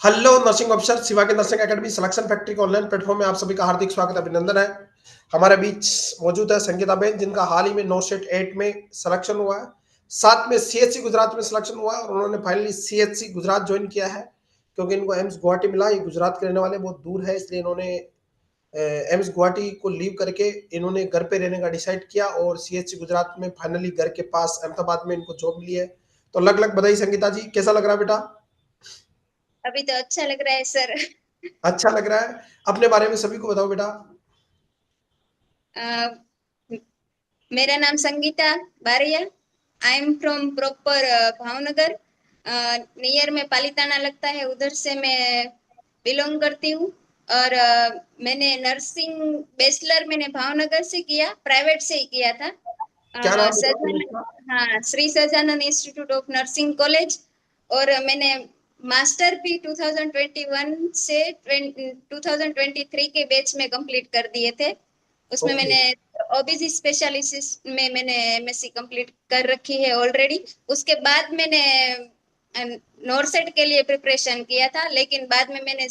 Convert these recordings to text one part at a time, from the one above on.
Hello nursing officer Shiva के nursing academy selection factory के online platform में आप सभी का हार्दिक स्वागत अभिनंदन है। हमारे बीच मौजूद है संगीता बेन, जिनका हाल ही में नो सेट 8 में सिलेक्शन हुआ है। साथ में सीएचसी गुजरात में सिलेक्शन हुआ है और उन्होंने फाइनली सीएचसी गुजरात ज्वाइन किया है, क्योंकि इनको एम्स गुवाहाटी मिला। ये गुजरात के रहने वाले, बहुत दूर है, इसलिए इन्होंने एम्स गुवाहाटी को लीव करके इन्होंने घर पे रहने का डिसाइड किया और सीएचसी गुजरात में फाइनली घर के पास अहमदाबाद में इनको जॉब मिली है। तो अलग अलग बधाई संगीता जी, कैसा लग रहा है बेटा? अभी तो अच्छा लग रहा है सर। अच्छा लग रहा है। अपने बारे में सभी को बताओ बेटा। अ, मेरा नाम Sangeeta Baria. I am from proper Bhavnagar. Near में पालीताना लगता है, उधर से मैं बिलोंग करती हूँ। और मैंने नर्सिंग बैचलर मैंने भावनगर से किया, प्राइवेट से ही किया था। क्या नाम बेटा कॉलेज सजानंद, का? हाँ, Shri Sajanand institute of nursing college. और मैंने मास्टर भी 2021 से 2023 के बैच में कंप्लीट कर दिए थे। उसमें ओके। मैंने ओबीसी स्पेशलिस्ट में मैंने एमएससी कंप्लीट कर रखी है ऑलरेडी। उसके बाद मैंने नॉर्सेट के लिए प्रिपरेशन किया था, लेकिन बाद में मैंने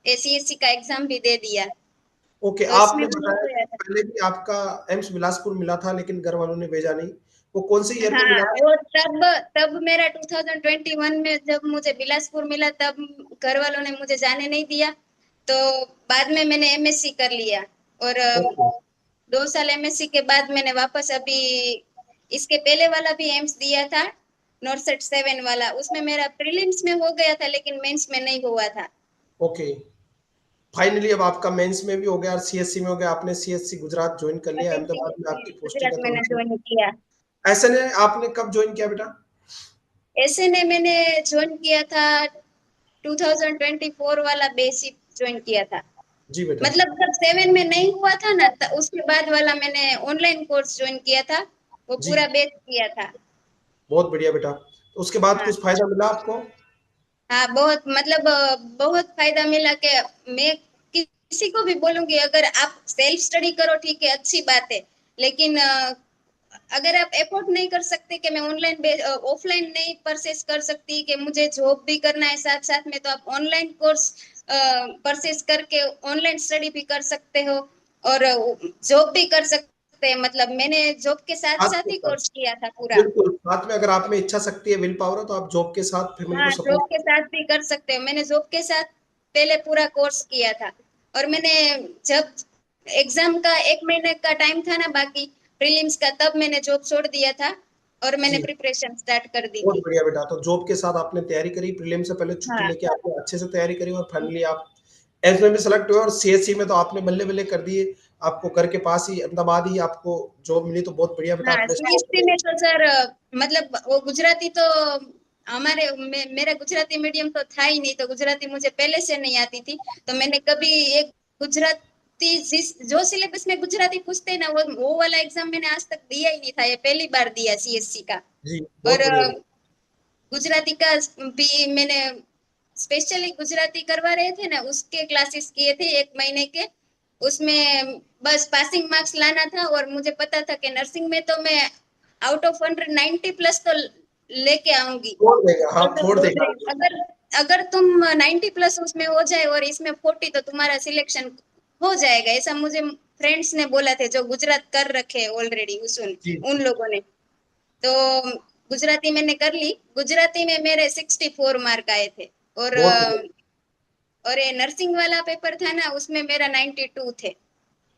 एसीएससी का एग्जाम भी दे दिया, ओके, तो इसमें आपने भी हो बताया गया था। पहले भी आपका एम्स बिलासपुर मिला था, लेकिन घर वालों ने भेजा नहीं। वो कौन से ईयर में हाँ, मिला था? वो तब तब मेरा 2021 में जब मुझे बिलासपुर मिला, तब घर वालों ने मुझे जाने नहीं दिया। तो बाद में मैंने एमएससी कर लिया। और ओके। 2 साल एमएससी के बाद मैंने वापस अभी इसके पहले वाला भी एम्स दिया था, नॉर्सेट 7 वाला। उसमें मेरा प्रीलिम्स में हो गया था, लेकिन मेंस में नहीं हुआ था। ओके, फाइनली अब आपका मेंस में भी हो गया और सीएससी में हो गया। आपने सीएससी गुजरात ज्वाइन कर लिया, अभी अहमदाबाद में आपकी पोस्टिंग गुजरात है मैंने थोड़ी। ज्वाइन किया। ऐसे ने आपने कब ज्वाइन किया बेटा? ऐसे ने मैंने ज्वाइन किया था 2024 वाला बेसिक ज्वाइन किया था। जी बेटा। मतलब जब 7 में नहीं हुआ था ना, उसके बाद वाला मैंने ऑनलाइन कोर्स ज्वाइन किया था, वो जी, पूरा बैच किया था। बहुत बढ़िया बेटा। तो उसके बाद हाँ, कुछ फायदा मिला आपको? हाँ, बहुत मतलब बहुत फायदा मिला। कि मैं किसी को भी बोलूंगी, अगर आप सेल्फ स्टडी करो ठीक है, अच्छी बात है, लेकिन अगर आप एफोर्ड नहीं कर सकते कि मैं ऑनलाइन ऑफलाइन नहीं परचेस कर सकती, कि मुझे जॉब भी करना है साथ साथ में, तो आप ऑनलाइन कोर्स परचेस करके ऑनलाइन स्टडी भी कर सकते हो और जॉब भी कर सकते हैं। मतलब मैंने जॉब के साथ साथ साथ के ही साथ, कोर्स किया था पूरा। बिल्कुल साथ में, अगर आप में इच्छा शक्ति है, विल पावर है, तो आप जॉब के साथ फैमिली को हाँ, जॉब सपोर्ट। के साथ भी कर सकते हो। मैंने जॉब के साथ पहले पूरा कोर्स किया था। और मैंने जब एग्जाम का 1 महीने का टाइम था ना बाकी प्रीलिम्स का, तब मैंने जॉब छोड़ दिया था और मैंने जी, प्रिपरेशन स्टार्ट कर दी बहुत थी। बढ़िया बेटा। तो जॉब के साथ आपने तैयारी करी, प्रीलिम से पहले छुट्टी हाँ, लेके आपने अच्छे से तैयारी करी और फाइनली आप एम्स में भी सेलेक्ट हुए और सीएससी में तो आपने बल्ले-बल्ले कर दिए। आपको घर के पास ही अहमदाबाद ही आपको जॉब मिली, तो बहुत बढ़िया बेटा, हाँ, आपने सीएससी में तो सर मतलब वो गुजराती तो मेरा गुजराती मीडियम तो था ही नहीं, तो गुजराती मुझे पहले से नहीं आती थी। तो मैंने कभी एक गुजराती जो सिलेबस में गुजराती पूछते हैं ना, वो वाला एग्जाम मैंने आज तक दिया ही नहीं था, ये पहली बार दिया सीएससी का। जी, और बहुत बढ़िया। गुजराती का भी मैंने स्पेशली गुजराती करवा रहे थे ना, उसके क्लासेस किए थे 1 महीने के। उसमें बस पासिंग मार्क्स लाना था, और मुझे पता था कि नर्सिंग में तो मैं आउट ऑफ 190 प्लस तो लेके आऊंगी। फोड़ देगा, हाँ, तो सब फोड़ बोल देगा। रहे अगर अगर तुम 90 प्लस उसमें हो जाए और इसमें 40, तो तुम्हारा सिलेक्शन हो जाएगा, ऐसा मुझे फ्रेंड्स ने बोला थे जो गुजरात कर रखे ऑलरेडी उन जी, उन लोगों ने। तो गुजराती मैंने कर ली। गुजराती में मेरे 64 मार्क आए थे। और बहुत बढ़िया। और ये नर्सिंग वाला पेपर था ना, उसमें मेरा 92 थे।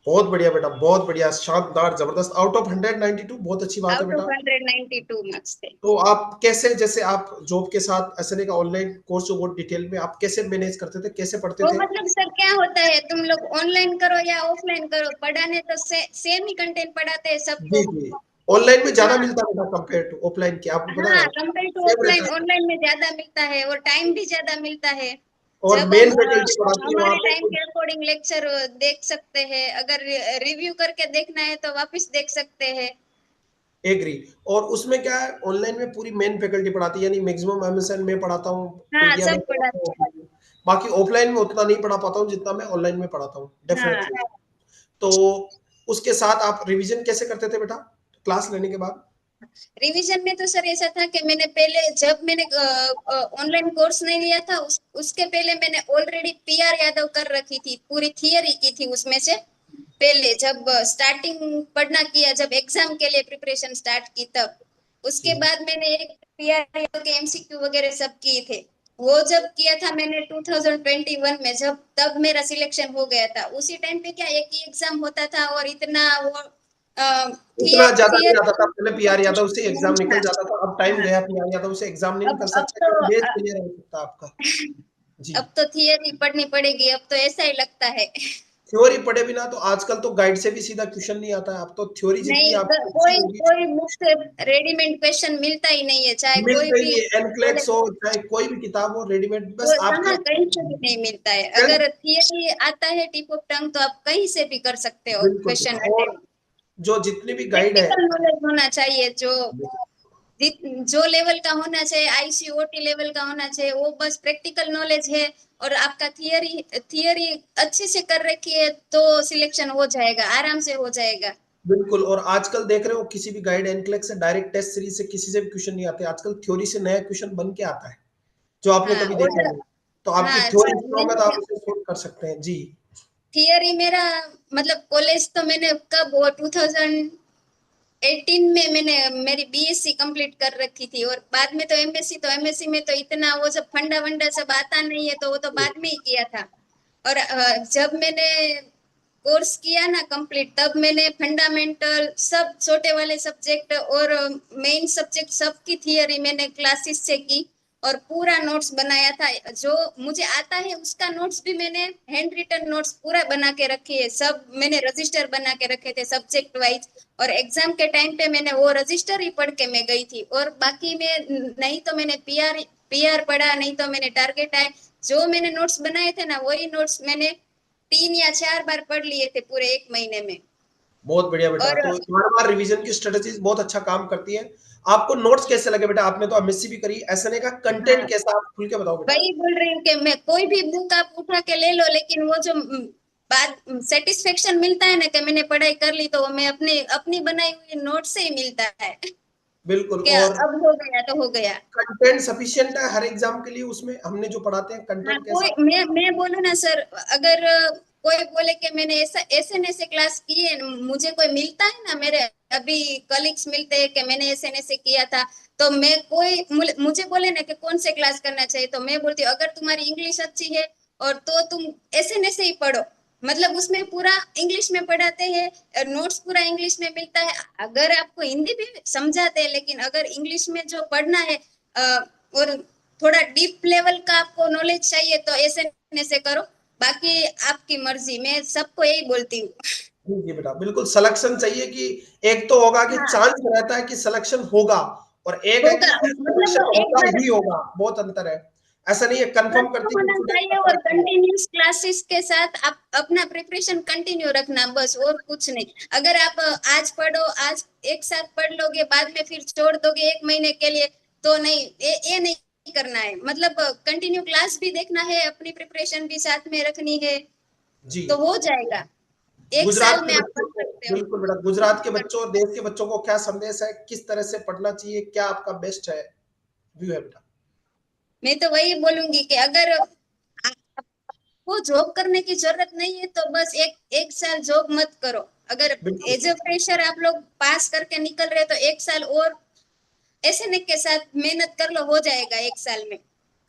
बहुत बढ़िया बेटा, बहुत बढ़िया, शानदार, ज़बरदस्त। आउट ऑफ 192, बहुत अच्छी बात है आउट बेटा। ऑफ 192 मार्क्स थे। तो आप कैसे, जैसे आप जॉब के साथ एसएनए का ऑनलाइन कोर्स जो बहुत डिटेल में आप कैसे मैनेज करते थे, कैसे पढ़ते वो थे? मतलब सर क्या होता है, तुम लोग ऑनलाइन करो या ऑफलाइन करो, पढ़ाने तो सेम ही कंटेंट पढ़ाते हैं जी, सबको। जी। ऑनलाइन में ज़्यादा हाँ, मिलता है बेटा कंपेयर टू ऑफलाइन के, आपको पता हाँ, है? कंपेयर टू सेम रहता ऑफलाइन है ऑनलाइन में ज्यादा मिलता है और टाइम भी ज्यादा मिलता है। और जब मेन हम फैकल्टी पढ़ाती है वहाँ हमारे पे टाइम तो। के अकॉर्डिंग लेक्चर देख सकते हैं, अगर रिव्यू करके देखना है तो वापस देख सकते हैं। एग्री। और उसमें क्या है, ऑनलाइन में पूरी मेन फैकल्टी पढ़ाती है, यानी मैक्सिमम एमएसएन मैं पढ़ाता हूँ, हाँ, प्रिया भी सब पढ़ाता पढ़ाते हूँ हैं। offline में। बाकी ऑफलाइन में उतना नहीं पढ़ा पाता हूँ जितना मैं ऑनलाइन में पढ़ाता हूँ, हाँ, डेफिनेटली। तो उसके साथ आप रिवीजन कैसे करते थे बेटा, क्लास लेने के बाद? रिवीजन में तो सर ऐसा था कि मैंने पहले जब मैंने ऑनलाइन कोर्स नहीं लिया था उसके पहले मैंने ऑलरेडी पीआर यादव कर रखी थी, पूरी थियरी की थी उसमें से। पहले जब स्टार्टिंग पढ़ना किया, जब एग्जाम के लिए प्रिपरेशन स्टार्ट की तब, उसके जी बाद मैंने एक पीआर यादव के एमसीक्यू वगैरह सब किए थे। वो जब किया था मैंने 2021 में, जब तब मेरा सिलेक्शन हो गया था। उसी टाइम पे क्या एक ही एग्जाम होता था और इतना वो उतना ज्यादा नहीं आता था थियरी। पहले, पीआर यादव से एग्जाम निकल हाँ जाता था। अब टाइम हाँ। गया, पीआर यादव से एग्जाम नहीं निकल अब सकता, तो केवल बेस क्लियर हो सकता आपका। जी, अब तो थियरी पढ़नी पड़ेगी, अब तो ऐसा ही लगता है। थ्योरी पढ़े बिना तो आजकल तो गाइड से भी सीधा क्वेश्चन नहीं आता है। अब तो थ्योरी जितनी नहीं, आपकी अच्छी कोई होगी, कोई बुक से रेडीमेड क्वेश्चन मिलता ही नहीं है, चाहे कोई मिलता ही भी नहीं है। बोले। एनक्लेक्स हो चाहे कोई भी किताब हो, रेडीमेड वो बस आपके कहाँ कहीं से भी नहीं मिलता है। सेल्फ। अगर थियरी आता है टिप ऑफ टंग तो आप कहीं से भी कर सकते हो बिल्कुल, क्वेश्चन और अटेम्प्ट। जो जितने भी गाइड है, प्रैक्टिकल नॉलेज होना चाहिए, जो लेवल का होना चाहिए, आईसीओटी लेवल का होना चाहिए, वो बस प्रैक्टिकल नॉलेज है। और आपका थियरी थियरी अच्छे से कर रखी है तो सिलेक्शन हो जाएगा, आराम से हो जाएगा। बिल्कुल। और आजकल देख रहे हो किसी भी गाइड एनक्लेक्स से डायरेक्ट टेस्ट सीरीज से किसी से भी क्वेश्चन नहीं आते। आजकल थ्योरी से नया क्वेश्चन बन के आता है, जो आपने हाँ कभी और देखा नहीं। तो आपकी हाँ थ्योरी सर, स्ट्रांग है तो मैंने आप उसे सोल्व कर सकते हैं। जी, थियरी मेरा मतलब कॉलेज तो मैंने कब वो 2018 में मैंने मेरी बीएससी कंप्लीट कर रखी थी। और बाद में तो एमएससी में तो इतना वो सब फंडा वंडा सब आता नहीं है, तो वो तो बाद में ही किया था। और जब मैंने कोर्स किया ना कंप्लीट, तब मैंने फंडामेंटल सब छोटे वाले सब्जेक्ट और मेन सब्जेक्ट सबकी थियरी मैंने क्लासेस से की और पूरा नोट्स बनाया था। जो मुझे आता है उसका नोट्स भी मैंने हैंड रिटन नोट्स पूरा बना के रखे है, सब मैंने रजिस्टर बना के रखे थे सब्जेक्ट वाइज। और एग्जाम के टाइम पे मैंने वो रजिस्टर ही पढ़ के मैं गई थी। और बाकी में नहीं तो मैंने पीआर पीआर पढ़ा, नहीं तो मैंने टारगेट आए, जो मैंने नोट्स बनाए थे ना वही नोट्स मैंने 3 या 4 बार पढ़ लिए थे पूरे एक महीने में। बहुत बढ़िया बेटा। और तो बार-बार रिवीजन की स्ट्रेटजीज बहुत अच्छा काम करती है। आपको नोट्स कैसे लगे बेटा? आपने तो एमएससी भी करी, एसएनए का कंटेंट हाँ, कैसा, आप खुल के बताओ बेटा? वही बोल रही हूँ कि मैं कोई भी बुक आप उठा के ले लो, लेकिन वो जो बाद सेटिस्फेक्शन मिलता है ना कि मैंने पढ़ाई कर ली, तो वो मैं अपनी अपनी बनाई हुई नोट से ही मिलता है। बिल्कुल। कि और अब हो गया तो हो गया। कंटेंट सफिशिएंट है हर एग्जाम के लिए? उसमें हमने जो पढ़ाते हैं हाँ, कंटेंट कोई कैसा? मैं बोलूँ ना सर, अगर कोई बोले कि मैंने ऐसा ऐसे न ऐसे क्लास की है, मुझे कोई मिलता है ना, मेरे अभी कलीग्स मिलते हैं कि मैंने ऐसे न ऐसे किया था, तो मैं कोई मुझे बोले ना कि कौन से क्लास करना चाहिए, तो मैं बोलती हूँ अगर तुम्हारी इंग्लिश अच्छी है और तो तुम ऐसे न ऐसे ही पढ़ो। मतलब उसमें पूरा इंग्लिश में पढ़ाते हैं, नोट्स पूरा इंग्लिश में मिलता है। अगर आपको हिंदी भी समझाते हैं, लेकिन अगर इंग्लिश में जो पढ़ना है और थोड़ा डीप लेवल का आपको नॉलेज चाहिए तो ऐसे करो। बाकी आपकी मर्जी, मैं सबको यही बोलती हूँ। जी, जी बेटा, बिल्कुल सिलेक्शन चाहिए कि एक तो होगा कि हाँ, चांस रहता है कि सिलेक्शन होगा, और एक है कि होगा सिलेक्शन मतलब एक होगा बार ही होगा, बहुत अंतर है। ऐसा नहीं है कंफर्म ट्रस्ट करती है होना स्टूडेंट का चाहिए और सिलेक्शन होगा। कंटिन्यूस क्लासेस के साथ आप अपना प्रिपरेशन कंटिन्यू रखना, बस और कुछ नहीं। अगर आप आज पढ़ो, आज एक साथ पढ़ लोगे, बाद में फिर छोड़ दोगे एक महीने के लिए, तो नहीं, ये नहीं करना है। मतलब कंटिन्यू क्लास भी देखना है, अपनी प्रिपरेशन भी साथ में रखनी है, जी, तो हो जाएगा। एक गुजरात साल के में आप बच्चों पढ़ को, सकते हो। बिल्कुल बेटा, गुजरात के बच्चों और देश के बच्चों को क्या संदेश है, किस तरह से पढ़ना चाहिए, क्या आपका बेस्ट है, व्यू है बेटा? मैं तो वही बोलूंगी कि अगर आपको जॉब करने की जरूरत नहीं है तो बस एक एक साल जॉब मत करो। अगर बिल्कुल। एज ए फ्रेशर आप लोग पास करके निकल रहे हो तो एक साल और एसएनए के साथ मेहनत कर लो, हो जाएगा एक साल में।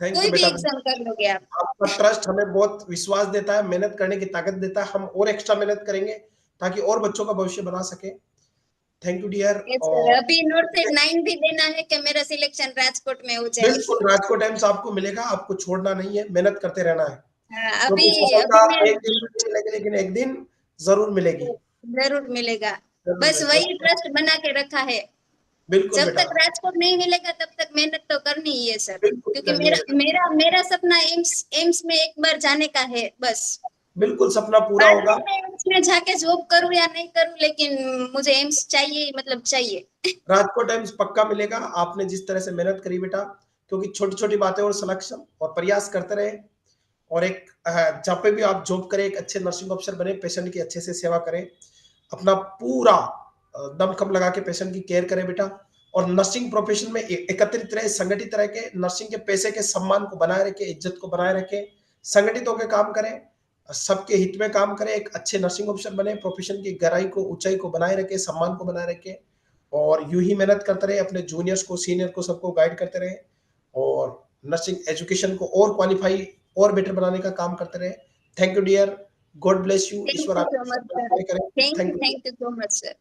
थैंक यू कोई भी बेटा। एग्जाम कर लोगे आप। आपका ट्रस्ट हमें बहुत विश्वास देता है, मेहनत करने की ताकत देता है। हम और एक्स्ट्रा मेहनत करेंगे ताकि और बच्चों का भविष्य बना सके। Thank you dear. Yes sir, और अभी नोट से 9 भी देना है कि मेरा सिलेक्शन राजकोट में हो जाए। बिल्कुल राजकोट टाइम्स आपको मिलेगा, आपको छोड़ना नहीं है, मेहनत करते रहना है, हाँ, क्योंकि अभी सफलता अभी मैं एक दिन में नहीं मिलेगी, लेकिन एक दिन जरूर मिलेगी। जरूर मिलेगा। जरूर बस मिलेगी। वही ट्रस्ट बना के रखा है। बिल्कुल जब बेटा, तक राजकोट नहीं मिलेगा तब तक मेहनत तो करनी ही है सर, बिल्कुल क्योंकि करनी है मेरा बेटा। मेरा मेरा सपना एम्स एम्स में एक बार जाने का है बस। बिल्कुल सपना पूरा बाद होगा। में मैं एम्स में जाके जॉब करूं या नहीं करूं, लेकिन मुझे एम्स चाहिए, मतलब चाहिए। राजकोट टाइम्स पक्का मिलेगा, आपने जिस तरह से मेहनत करी बेटा। क्योंकि छोटी छोटी बातें और सिलेक्शन और प्रयास करते रहे, और एक जहाँ पे भी आप जॉब करें, एक अच्छे नर्सिंग ऑफिसर बने, पेशेंट की अच्छे से सेवा करें, अपना पूरा दमखम लगा के पेशेंट की केयर करें बेटा। और नर्सिंग प्रोफेशन में एकत्रित रहे, संगठित रह के नर्सिंग के पैसे के सम्मान को बनाए रखे, इज्जत को बनाए रखे, संगठित होकर काम करें, सबके हित में काम करें, एक अच्छे नर्सिंग ऑफिसर बने, प्रोफेशन की गहराई को, ऊंचाई को बनाए रखे, सम्मान को बनाए रखे, और यूं ही मेहनत करते रहे, अपने जूनियर्स को, सीनियर को, सबको गाइड करते रहे, और नर्सिंग एजुकेशन को और क्वालिफाई और बेटर बनाने का काम करते रहे। Thank you dear, God bless you, thank ईश्वर यू आपके सो मच सपने सर, पूरे करे। Thank you. Thank you so much sir.